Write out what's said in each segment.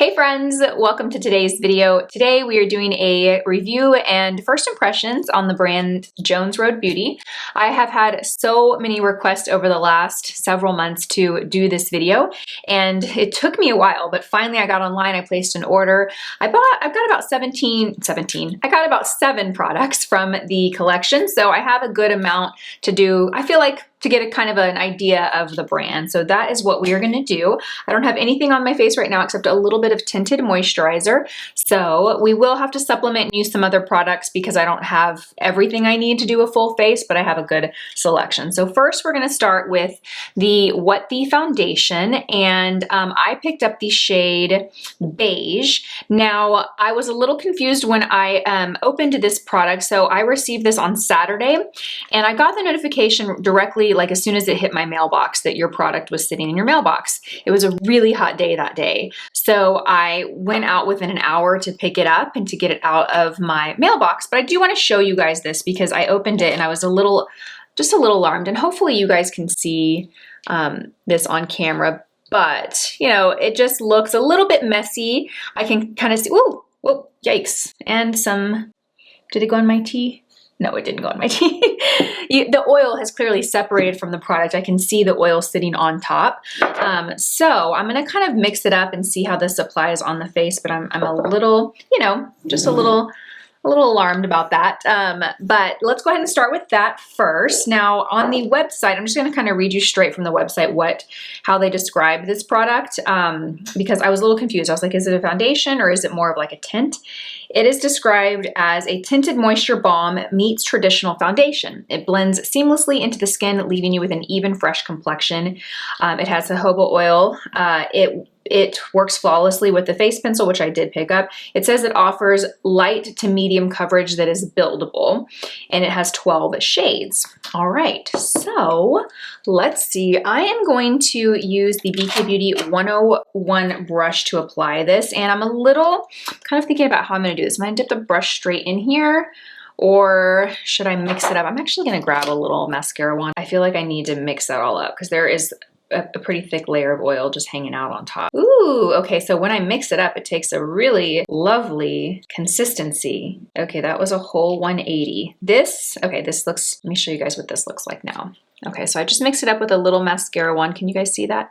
Hey friends, welcome to today's video. Today we are doing a review and first impressions on the brand Jones Road Beauty. I have had so many requests over the last several months to do this video, and it took me a while, but finally I got online, I placed an order. I've got about 7 products from the collection, so I have a good amount to do. I feel like to get a kind of an idea of the brand. So that is what we are gonna do. I don't have anything on my face right now except a little bit of tinted moisturizer. So we will have to supplement and use some other products because I don't have everything I need to do a full face, but I have a good selection. So first we're gonna start with the What The foundation, and I picked up the shade Beige. Now I was a little confused when I opened this product. So I received this on Saturday and I got the notification directly like as soon as it hit my mailbox that your product was sitting in your mailbox. It was a really hot day that day. So I went out within an hour to pick it up and to get it out of my mailbox. But I do want to show you guys this because I opened it and I was just a little alarmed, and hopefully you guys can see this on camera. But, you know, it just looks a little bit messy. I can kind of see, whoa, yikes. And did it go on my tea? No, it didn't go on my tea. The oil has clearly separated from the product. I can see the oil sitting on top. So I'm gonna kind of mix it up and see how this applies on the face, but I'm a little, just a little alarmed about that. But let's go ahead and start with that first. Now on the website, I'm just gonna kind of read you straight from the website how they describe this product, because I was a little confused. I was like, is it a foundation or is it more of like a tint? It is described as a tinted moisture balm meets traditional foundation. It blends seamlessly into the skin, leaving you with an even, fresh complexion. It has jojoba oil. It works flawlessly with the face pencil, which I did pick up. It says it offers light to medium coverage that is buildable, and it has 12 shades. All right, so let's see. I am going to use the BK Beauty 101 brush to apply this, and I'm kind of thinking about how I'm gonna do this. Am I gonna dip the brush straight in here, or should I mix it up? I'm actually gonna grab a little mascara wand. I feel like I need to mix that all up because there is a pretty thick layer of oil just hanging out on top. Ooh, okay, so when I mix it up, it takes a really lovely consistency. Okay, that was a whole 180. This looks, let me show you guys what this looks like now. Okay, so I just mixed it up with a little mascara wand. Can you guys see that?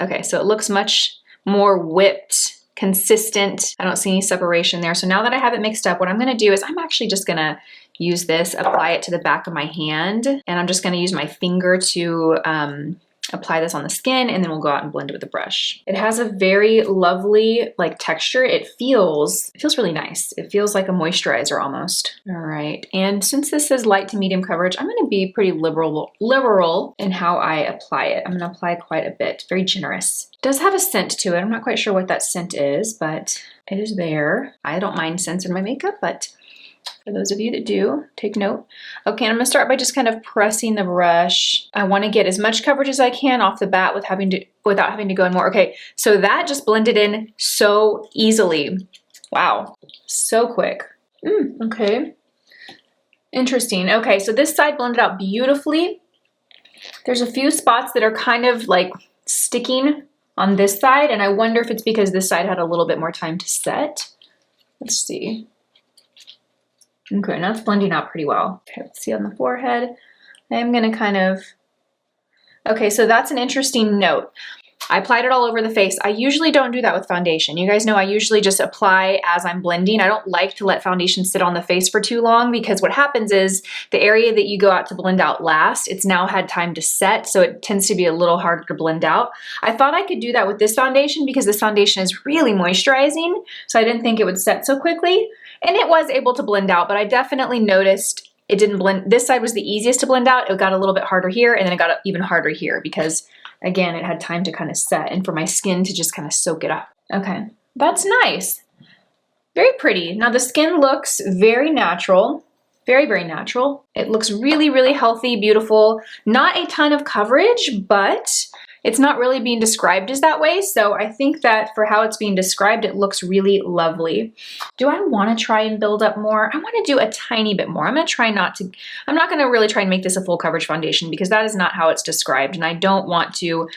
Okay, so it looks much more whipped, consistent. I don't see any separation there. So now that I have it mixed up, what I'm gonna do is I'm actually just gonna use this, apply it to the back of my hand, and I'm just gonna use my finger to apply this on the skin, and then we'll go out and blend it with a brush. It has a very lovely texture. It feels really nice. It feels like a moisturizer almost. All right, and since this is light to medium coverage, I'm gonna be pretty liberal in how I apply it. I'm gonna apply quite a bit, very generous. It does have a scent to it. I'm not quite sure what that scent is, but it is there. I don't mind scents in my makeup, but for those of you that do, take note. Okay, and I'm gonna start by just kind of pressing the brush. I wanna get as much coverage as I can off the bat without having to go in more. Okay, so that just blended in so easily. Wow, so quick. Okay, interesting. Okay, so this side blended out beautifully. There's a few spots that are kind of like sticking on this side, and I wonder if it's because this side had a little bit more time to set. Let's see. Okay, now it's blending out pretty well. Okay, let's see on the forehead. I am gonna okay, so that's an interesting note. I applied it all over the face. I usually don't do that with foundation. You guys know I usually just apply as I'm blending. I don't like to let foundation sit on the face for too long because what happens is the area that you go out to blend out last, it's now had time to set, so it tends to be a little harder to blend out. I thought I could do that with this foundation because this foundation is really moisturizing, so I didn't think it would set so quickly. And it was able to blend out, but I definitely noticed it didn't blend. This side was the easiest to blend out. It got a little bit harder here, and then it got even harder here because, again, it had time to kind of set and for my skin to just kind of soak it up. Okay, that's nice. Very pretty. Now the skin looks very natural, very, very natural. It looks really, really healthy, beautiful. Not a ton of coverage, but it's not really being described as that way. So I think that for how it's being described, it looks really lovely. Do I want to try and build up more? I want to do a tiny bit more. I'm not going to really try and make this a full coverage foundation because that is not how it's described. And I don't want to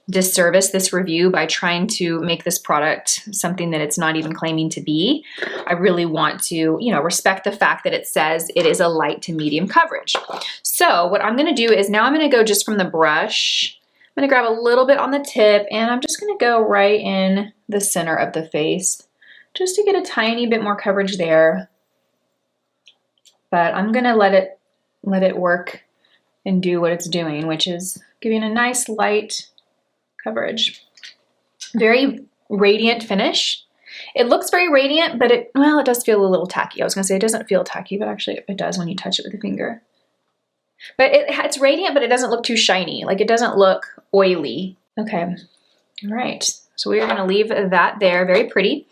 disservice this review by trying to make this product something that it's not even claiming to be. I really want to, you know, respect the fact that it says it is a light to medium coverage. So what I'm going to do is now I'm going to go just from the brush. I'm going to grab a little bit on the tip and I'm just going to go right in the center of the face just to get a tiny bit more coverage there. But I'm going to let it work and do what it's doing, which is giving a nice light coverage. Very radiant finish. It looks very radiant, but it does feel a little tacky. I was gonna say it doesn't feel tacky, but actually it does when you touch it with your finger. But it's radiant, but it doesn't look too shiny. Like it doesn't look oily. Okay, all right. So we're gonna leave that there, very pretty.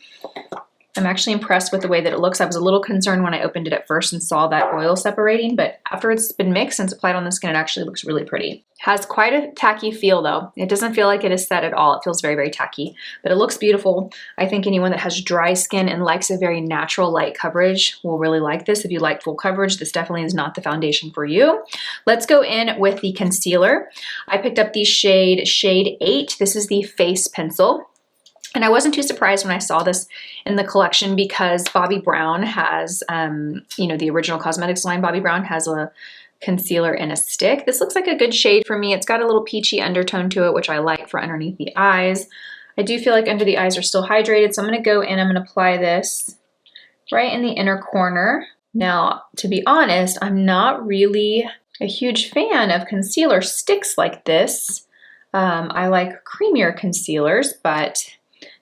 I'm actually impressed with the way that it looks. I was a little concerned when I opened it at first and saw that oil separating, but after it's been mixed and it's applied on the skin, it actually looks really pretty. Has quite a tacky feel though. It doesn't feel like it is set at all. It feels very, very tacky, but it looks beautiful. I think anyone that has dry skin and likes a very natural light coverage will really like this. If you like full coverage, this definitely is not the foundation for you. Let's go in with the concealer. I picked up the shade 8. This is the Face Pencil. And I wasn't too surprised when I saw this in the collection because Bobbi Brown has, you know, the original cosmetics line, Bobbi Brown has a concealer in a stick. This looks like a good shade for me. It's got a little peachy undertone to it, which I like for underneath the eyes. I do feel like under the eyes are still hydrated, so I'm going to go in, I'm going to apply this right in the inner corner. Now, to be honest, I'm not really a huge fan of concealer sticks like this. I like creamier concealers, but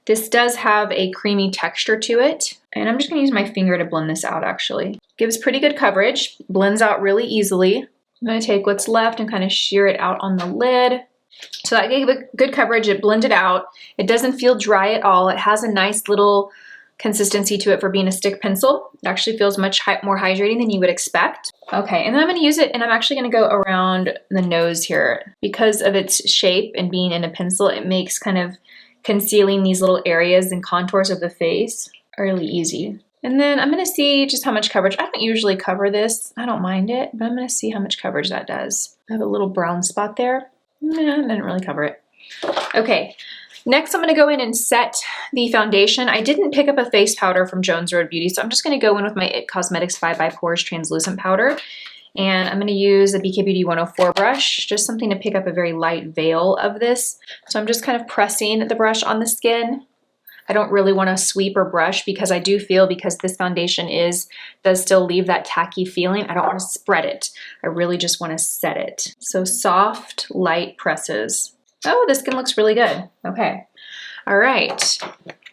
this does have a creamy texture to it. And I'm just gonna use my finger to blend this out actually. Gives pretty good coverage, blends out really easily. I'm gonna take what's left and kind of shear it out on the lid. So that gave it good coverage, it blended out. It doesn't feel dry at all. It has a nice little consistency to it for being a stick pencil. It actually feels much more hydrating than you would expect. Okay, and then I'm gonna use it and I'm actually gonna go around the nose here. Because of its shape and being in a pencil, it makes kind of concealing these little areas and contours of the face really easy. And then I'm gonna see just how much coverage. I don't usually cover this. I don't mind it, but I'm gonna see how much coverage that does. I have a little brown spot there. Nah, I didn't really cover it. Okay, next I'm gonna go in and set the foundation. I didn't pick up a face powder from Jones Road Beauty, so I'm just gonna go in with my IT Cosmetics 5x Pores translucent powder. And I'm going to use a BK Beauty 104 brush, just something to pick up a very light veil of this. So I'm just kind of pressing the brush on the skin. I don't really want to sweep or brush because I do feel because this foundation does still leave that tacky feeling. I don't want to spread it. I really just want to set it. So soft, light presses. Oh, the skin looks really good. Okay. All right.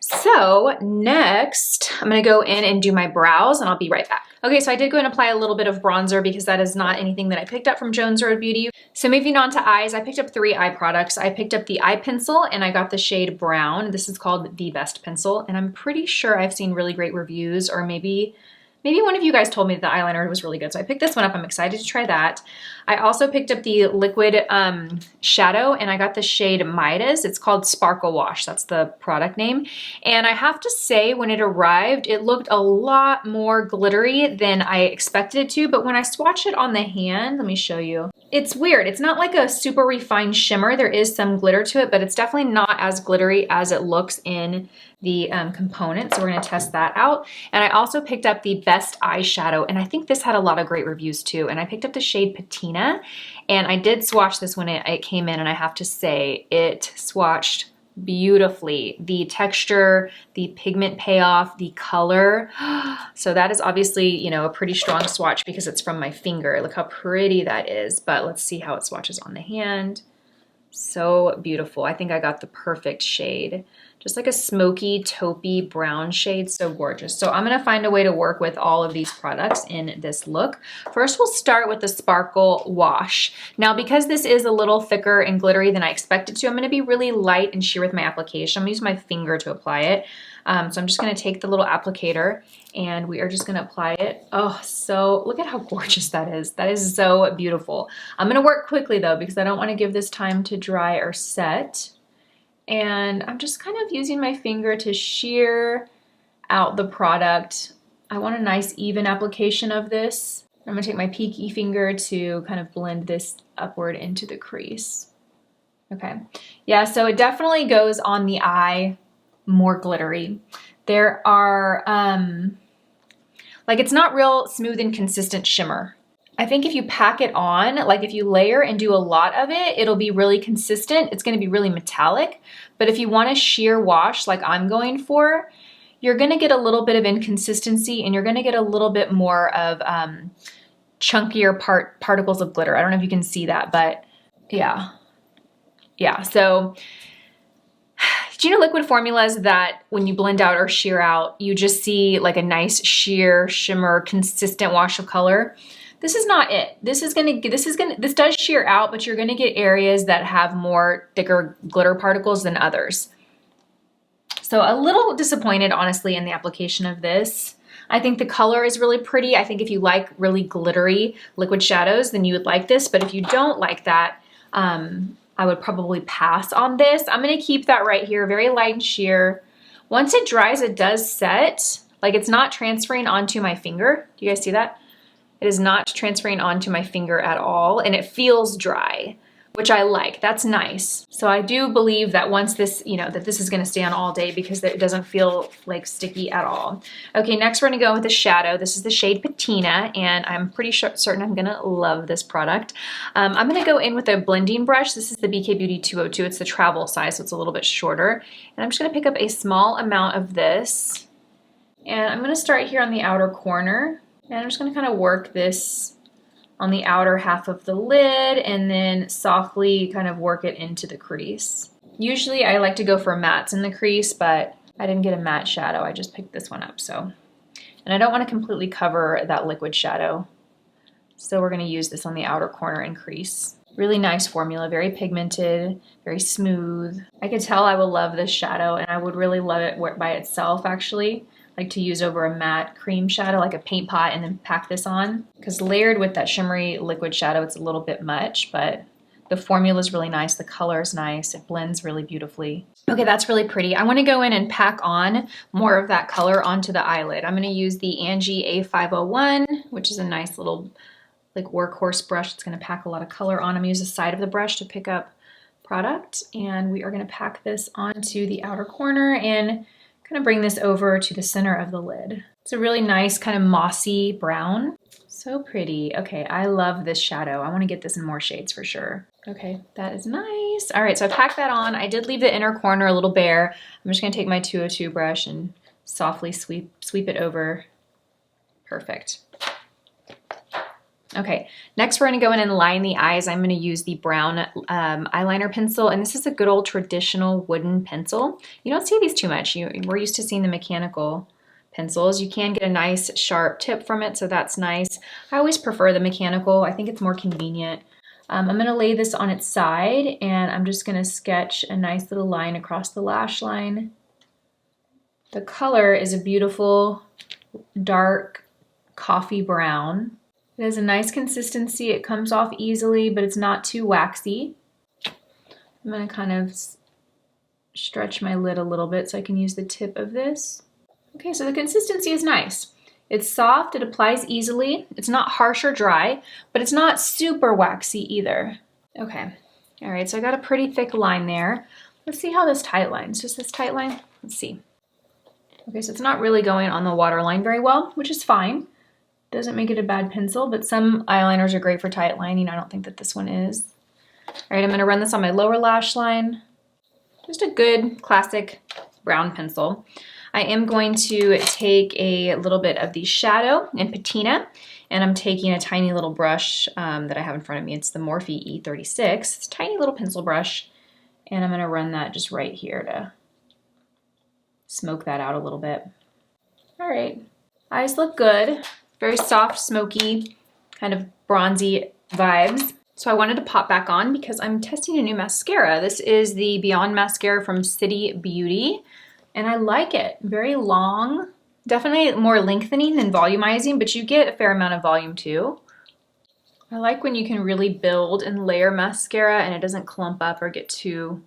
So next, I'm going to go in and do my brows and I'll be right back. Okay, so I did go and apply a little bit of bronzer because that is not anything that I picked up from Jones Road Beauty. So moving on to eyes, I picked up 3 eye products. I picked up the eye pencil and I got the shade brown. This is called The Best Pencil and I'm pretty sure I've seen really great reviews, or maybe one of you guys told me that the eyeliner was really good. So I picked this one up. I'm excited to try that. I also picked up the liquid shadow and I got the shade Midas. It's called Sparkle Wash. That's the product name. And I have to say when it arrived, it looked a lot more glittery than I expected it to. But when I swatched it on the hand, let me show you. It's weird. It's not like a super refined shimmer. There is some glitter to it, but it's definitely not as glittery as it looks in the component. So we're going to test that out. And I also picked up the Best Eyeshadow, and I think this had a lot of great reviews too. And I picked up the shade Patina, and I did swatch this when it came in, and I have to say it swatched beautifully. The texture, the pigment payoff, the color. So that is obviously, you know, a pretty strong swatch because it's from my finger. Look how pretty that is. But let's see how it swatches on the hand. So beautiful. I think I got the perfect shade. just like a smoky, taupey brown shade. So gorgeous. So I'm gonna find a way to work with all of these products in this look. First, we'll start with the Sparkle Wash. Now, because this is a little thicker and glittery than I expected to, I'm gonna be really light and sheer with my application. I'm gonna use my finger to apply it. So I'm just gonna take the little applicator and we are just gonna apply it. Oh, so look at how gorgeous that is. That is so beautiful. I'm gonna work quickly though, because I don't wanna give this time to dry or set. And I'm just kind of using my finger to shear out the product. I want a nice even application of this. I'm gonna take my pinky finger to kind of blend this upward into the crease. Okay, yeah, so it definitely goes on the eye more glittery. There are, like it's not real smooth and consistent shimmer. I think if you pack it on, like if you layer and do a lot of it, it'll be really consistent. It's gonna be really metallic. But if you want a sheer wash like I'm going for, you're gonna get a little bit of inconsistency and you're gonna get a little bit more of chunkier particles of glitter. I don't know if you can see that, but yeah. Yeah, so do you know liquid formulas that when you blend out or sheer out, you just see like a nice sheer, shimmer, consistent wash of color? This is not it. This does sheer out, but you're gonna get areas that have more thicker glitter particles than others. So a little disappointed, honestly, in the application of this. I think the color is really pretty. I think if you like really glittery liquid shadows, then you would like this. But if you don't like that, I would probably pass on this. I'm gonna keep that right here, very light and sheer. Once it dries, it does set. Like it's not transferring onto my finger. Do you guys see that? It is not transferring onto my finger at all, and it feels dry, which I like. That's nice. So I do believe that once this, that this is gonna stay on all day because it doesn't feel like sticky at all. Okay, next we're gonna go with the shadow. This is the shade Patina, and I'm pretty certain I'm gonna love this product. I'm gonna go in with a blending brush. This is the BK Beauty 202. It's the travel size, so it's a little bit shorter. And I'm just gonna pick up a small amount of this, and I'm gonna start here on the outer corner. And I'm just gonna kind of work this on the outer half of the lid and then softly kind of work it into the crease. Usually I like to go for mattes in the crease, but I didn't get a matte shadow. I just picked this one up, so. And I don't want to completely cover that liquid shadow. So we're gonna use this on the outer corner and crease. Really nice formula, very pigmented, very smooth. I could tell I will love this shadow and I would really love it by itself actually. Like to use over a matte cream shadow, like a paint pot, and then pack this on. Because layered with that shimmery liquid shadow, it's a little bit much, but the formula is really nice. The color is nice. It blends really beautifully. Okay, that's really pretty. I want to go in and pack on more of that color onto the eyelid. I'm going to use the Angie A501, which is a nice little like workhorse brush. It's going to pack a lot of color on. I'm going to use the side of the brush to pick up product, and we are going to pack this onto the outer corner and kind of bring this over to the center of the lid. It's a really nice kind of mossy brown. So pretty. Okay, I love this shadow. I want to get this in more shades for sure. Okay, that is nice. All right, so I packed that on. I did leave the inner corner a little bare. I'm just gonna take my 202 brush and softly sweep it over. Perfect. Okay, next we're gonna go in and line the eyes. I'm gonna use the brown eyeliner pencil, and this is a good old traditional wooden pencil. You don't see these too much. We're used to seeing the mechanical pencils. You can get a nice sharp tip from it, so that's nice. I always prefer the mechanical. I think it's more convenient. I'm gonna lay this on its side, and I'm just gonna sketch a nice little line across the lash line. The color is a beautiful dark coffee brown. It has a nice consistency. It comes off easily, but it's not too waxy. I'm gonna kind of stretch my lid a little bit so I can use the tip of this. Okay, so the consistency is nice. It's soft, it applies easily. It's not harsh or dry, but it's not super waxy either. Okay, all right, so I got a pretty thick line there. Let's see how this tight lines. Just this tight line? Let's see. Okay, so it's not really going on the waterline very well, which is fine. Doesn't make it a bad pencil, but some eyeliners are great for tight lining. I don't think that this one is. All right, I'm gonna run this on my lower lash line. Just a good classic brown pencil. I am going to take a little bit of the shadow in Patina, and I'm taking a tiny little brush that I have in front of me. It's the Morphe E36. It's a tiny little pencil brush, and I'm gonna run that just right here to smoke that out a little bit. All right, eyes look good. Very soft, smoky, kind of bronzy vibes. So I wanted to pop back on because I'm testing a new mascara. This is the Beyond Mascara from City Beauty, and I like it. Very long, definitely more lengthening than volumizing, but you get a fair amount of volume too. I like when you can really build and layer mascara and it doesn't clump up or get too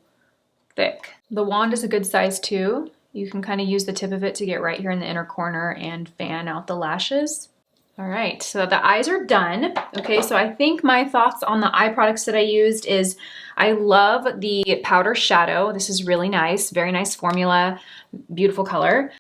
thick. The wand is a good size too. You can kind of use the tip of it to get right here in the inner corner and fan out the lashes. All right, so the eyes are done. Okay, so I think my thoughts on the eye products that I used is I love the powder shadow. This is really nice, very nice formula, beautiful color.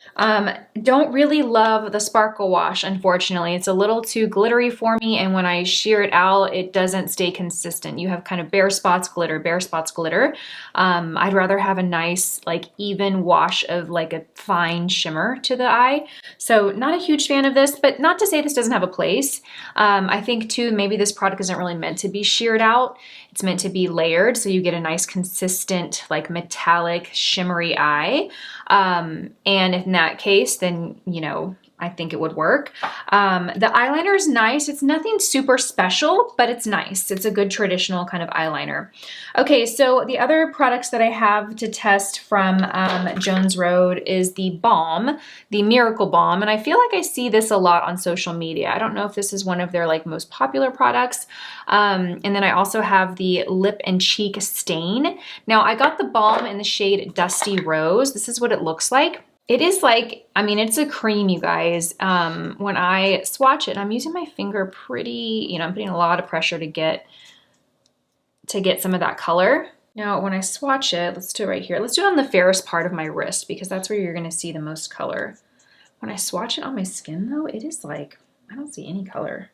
Don't really love the sparkle wash, unfortunately. It's a little too glittery for me, and when I shear it out, it doesn't stay consistent. You have kind of bare spots, glitter, bare spots, glitter. I'd rather have a nice, like, even wash of like a fine shimmer to the eye. So not a huge fan of this, but not to say this doesn't have a place. I think too, maybe this product isn't really meant to be sheared out. It's meant to be layered, so you get a nice consistent, like metallic, shimmery eye. And in that case, then, you know, I think it would work. The eyeliner is nice. It's nothing super special, but it's nice. It's a good traditional kind of eyeliner. Okay, so the other products that I have to test from Jones Road is the balm, the Miracle Balm. And I feel like I see this a lot on social media. I don't know if this is one of their like most popular products. And then I also have the Lip and Cheek Stain. Now I got the balm in the shade Dusty Rose. This is what it looks like. It is like, I mean, it's a cream, you guys. When I swatch it, I'm using my finger pretty, you know, I'm putting a lot of pressure to get some of that color. Now, when I swatch it, let's do it right here. Let's do it on the fairest part of my wrist because that's where you're gonna see the most color. When I swatch it on my skin though, it is like, I don't see any color.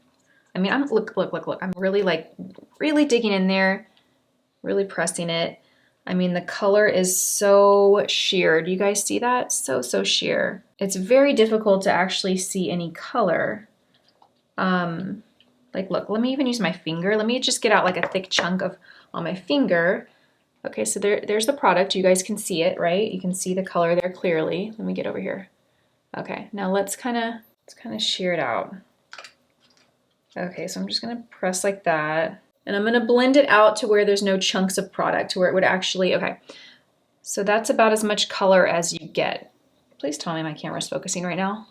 I mean, look. I'm really digging in there, really pressing it. I mean, the color is so sheer. Do you guys see that? So sheer. It's very difficult to actually see any color. Like, look, let me even use my finger. Let me just get out like a thick chunk on my finger. Okay, so there's the product. You guys can see it, right? You can see the color there clearly. Let me get over here. Okay, now let's kind of shear it out. Okay, so I'm just gonna press like that. And I'm gonna blend it out to where there's no chunks of product, where it would actually, okay. So that's about as much color as you get. Please tell me my camera's focusing right now.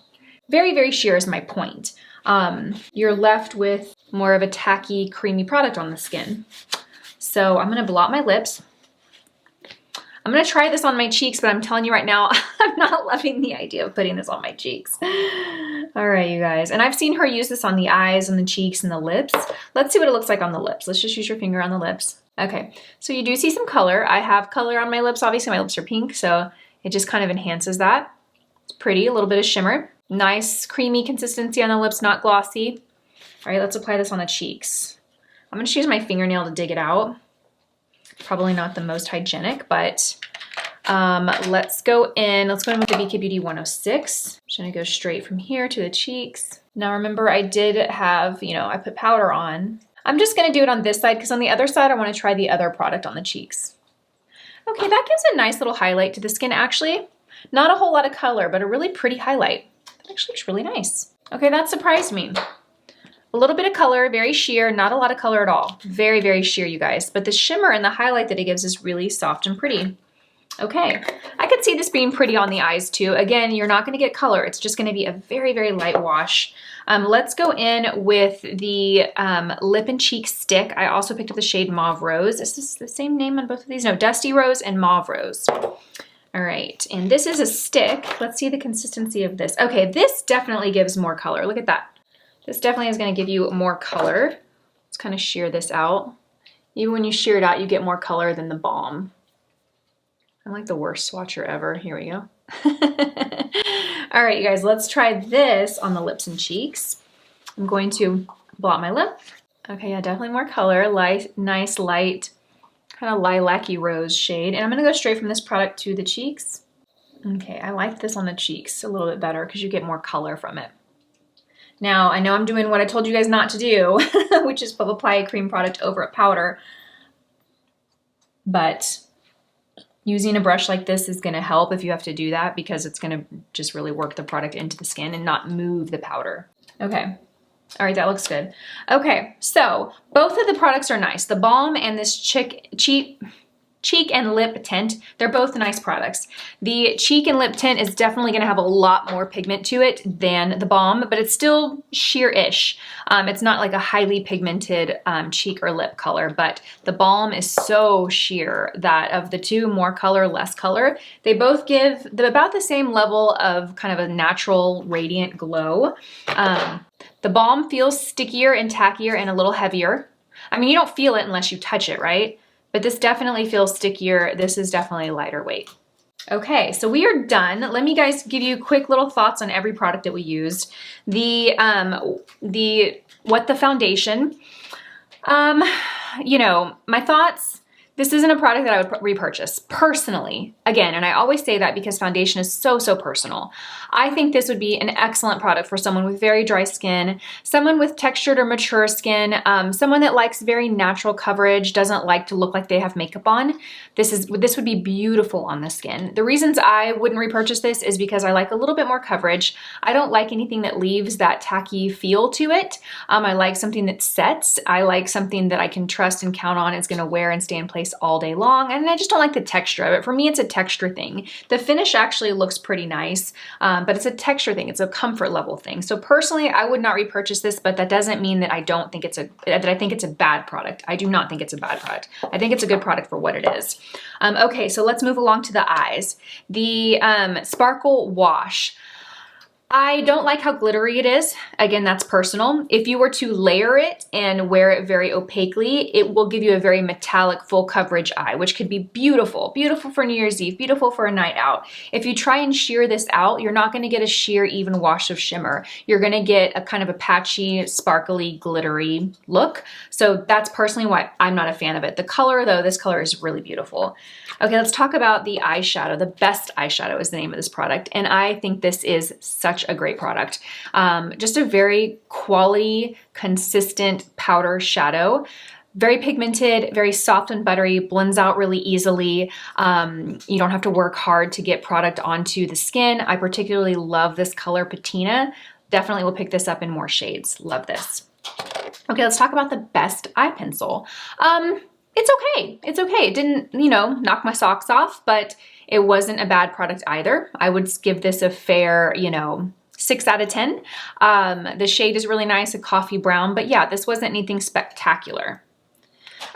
Very, very sheer is my point. You're left with more of a tacky, creamy product on the skin. So I'm gonna blot my lips. I'm gonna try this on my cheeks, but I'm telling you right now, I'm not loving the idea of putting this on my cheeks. All right, you guys. And I've seen her use this on the eyes and the cheeks and the lips. Let's see what it looks like on the lips. Let's just use your finger on the lips. Okay, so you do see some color. I have color on my lips. Obviously, my lips are pink, so it just kind of enhances that. It's pretty, a little bit of shimmer. Nice, creamy consistency on the lips, not glossy. All right, let's apply this on the cheeks. I'm gonna use my fingernail to dig it out. Probably not the most hygienic, but let's go in with the BK Beauty 106. I'm just gonna go straight from here to the cheeks. Now remember, I did have, you know, I put powder on. I'm just gonna do it on this side because on the other side, I wanna try the other product on the cheeks. Okay, that gives a nice little highlight to the skin actually. Not a whole lot of color, but a really pretty highlight. That actually looks really nice. Okay, that surprised me. A little bit of color, very sheer, not a lot of color at all. Very, very sheer, you guys. But the shimmer and the highlight that it gives is really soft and pretty. Okay, I could see this being pretty on the eyes too. Again, you're not gonna get color. It's just gonna be a very, very light wash. Let's go in with the Lip and Cheek Stick. I also picked up the shade Mauve Rose. Is this the same name on both of these? No, Dusty Rose and Mauve Rose. All right, and this is a stick. Let's see the consistency of this. Okay, this definitely gives more color. Look at that. This definitely is gonna give you more color. Let's kind of shear this out. Even when you shear it out, you get more color than the balm. I'm like the worst swatcher ever. Here we go. All right, you guys, let's try this on the lips and cheeks. I'm going to blot my lip. Okay, yeah, definitely more color. Nice, light, kind of lilac-y rose shade. And I'm gonna go straight from this product to the cheeks. Okay, I like this on the cheeks a little bit better because you get more color from it. Now, I know I'm doing what I told you guys not to do, which is apply a cream product over a powder, but Using a brush like this is gonna help if you have to do that, because it's gonna just really work the product into the skin and not move the powder. Okay. All right, that looks good. Okay, so both of the products are nice. The balm and this cheek and lip tint, they're both nice products. The cheek and lip tint is definitely gonna have a lot more pigment to it than the balm, but it's still sheer-ish. It's not like a highly pigmented cheek or lip color, but the balm is so sheer that of the two, more color, less color, they both give about the same level of kind of a natural radiant glow. The balm feels stickier and tackier and a little heavier. I mean, you don't feel it unless you touch it, right? But this definitely feels stickier. This is definitely lighter weight. Okay, so we are done. Let me guys give you quick little thoughts on every product that we used. The foundation, you know, my thoughts, this isn't a product that I would repurchase personally. Again, and I always say that because foundation is so personal. I think this would be an excellent product for someone with very dry skin, someone with textured or mature skin, someone that likes very natural coverage, doesn't like to look like they have makeup on. This would be beautiful on the skin. The reasons I wouldn't repurchase this is because I like a little bit more coverage. I don't like anything that leaves that tacky feel to it. I like something that sets. I like something that I can trust and count on is gonna wear and stay in place all day long. And I just don't like the texture of it. For me, it's a texture thing. The finish actually looks pretty nice, but it's a texture thing. It's a comfort level thing. So personally, I would not repurchase this, but that doesn't mean that I think it's a bad product. I do not think it's a bad product. I think it's a good product for what it is. Okay, so let's move along to the eyes. The Sparkle Wash. I don't like how glittery it is. Again, that's personal. If you were to layer it and wear it very opaquely, it will give you a very metallic full coverage eye, which could be beautiful. Beautiful for New Year's Eve, beautiful for a night out. If you try and sheer this out, you're not gonna get a sheer, even wash of shimmer. You're gonna get a kind of a patchy, sparkly, glittery look. So that's personally why I'm not a fan of it. The color though, this color is really beautiful. Okay, let's talk about the eyeshadow. The Best Eyeshadow is the name of this product. And I think this is such a great product. Just a very quality, consistent powder shadow. Very pigmented, very soft and buttery, blends out really easily. You don't have to work hard to get product onto the skin. I particularly love this color, Patina. Definitely will pick this up in more shades. Love this. Okay, let's talk about the Best Eye Pencil. It's okay. It's okay. It didn't, you know, knock my socks off, but it wasn't a bad product either. I would give this a fair, you know, 6 out of 10. The shade is really nice, a coffee brown, but yeah, this wasn't anything spectacular.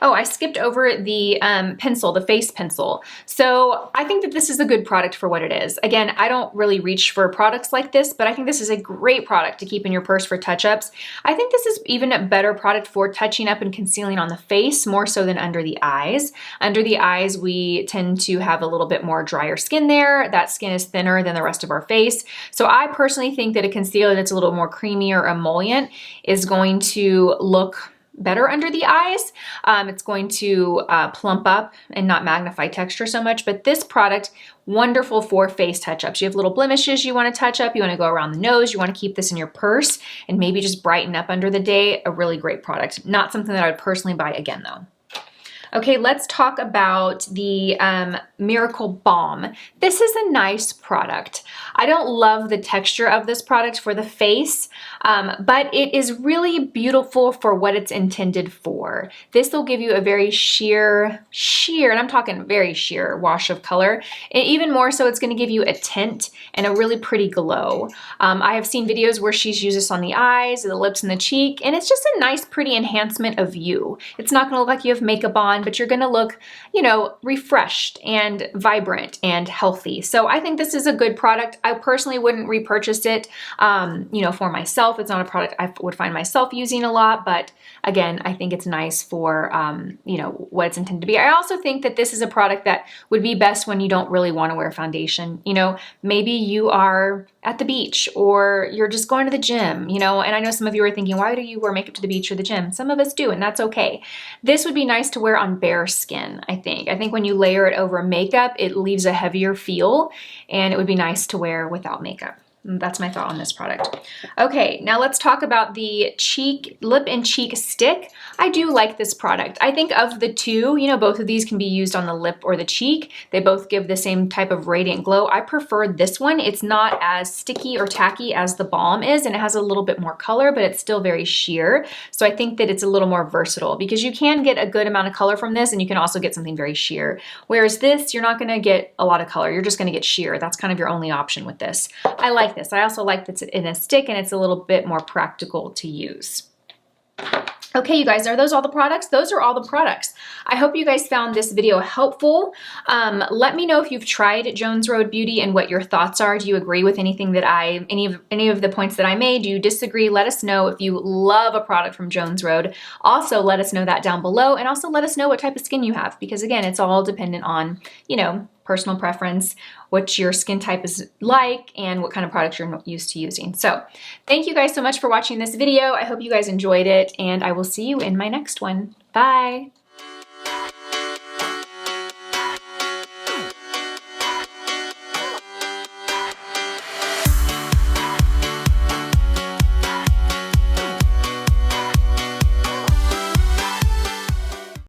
Oh, I skipped over the pencil, the face pencil. So I think that this is a good product for what it is. Again, I don't really reach for products like this, but I think this is a great product to keep in your purse for touch-ups. I think this is even a better product for touching up and concealing on the face, more so than under the eyes. Under the eyes, we tend to have a little bit more drier skin there. That skin is thinner than the rest of our face. So I personally think that a concealer that's a little more creamy or emollient is going to look better under the eyes. It's going to plump up and not magnify texture so much, but this product, wonderful for face touch-ups. You have little blemishes you want to touch up, you want to go around the nose, you want to keep this in your purse and maybe just brighten up under the day. A really great product. Not something that I would personally buy again though. Okay, let's talk about the Miracle Balm. This is a nice product. I don't love the texture of this product for the face, but it is really beautiful for what it's intended for. This will give you a very sheer, and I'm talking very sheer wash of color. And even more so, it's gonna give you a tint and a really pretty glow. I have seen videos where she's used this on the eyes, the lips, and the cheek, and it's just a nice, pretty enhancement of you. It's not gonna look like you have makeup on, but you're gonna look, you know, refreshed and vibrant and healthy. So I think this is a good product. I personally wouldn't repurchase it, you know, for myself. It's not a product I would find myself using a lot, but again, I think it's nice for, you know, what it's intended to be. I also think that this is a product that would be best when you don't really wanna wear foundation. You know, maybe you are at the beach or you're just going to the gym, you know, and I know some of you are thinking, why do you wear makeup to the beach or the gym? Some of us do, and that's okay. This would be nice to wear on bare skin, I think. I think when you layer it over makeup, it leaves a heavier feel and it would be nice to wear without makeup. that's my thought on this product. Okay, now let's talk about the lip and cheek stick. I do like this product. I think of the two, you know, both of these can be used on the lip or the cheek. They both give the same type of radiant glow. I prefer this one. It's not as sticky or tacky as the balm is, and it has a little bit more color, but it's still very sheer. So I think that it's a little more versatile because you can get a good amount of color from this, and you can also get something very sheer. Whereas this, you're not gonna get a lot of color. You're just gonna get sheer. That's kind of your only option with this. I like this. I also like that it's in a stick and it's a little bit more practical to use. Okay, you guys, are those all the products? Those are all the products. I hope you guys found this video helpful. Let me know if you've tried Jones Road Beauty and what your thoughts are. Do you agree with anything that any of the points that I made? Do you disagree? Let us know if you love a product from Jones Road. Also, let us know that down below, and also let us know what type of skin you have, because again, it's all dependent on, you know, personal preference, what your skin type is like, and what kind of products you're used to using. So thank you guys so much for watching this video. I hope you guys enjoyed it, and I will see you in my next one. Bye.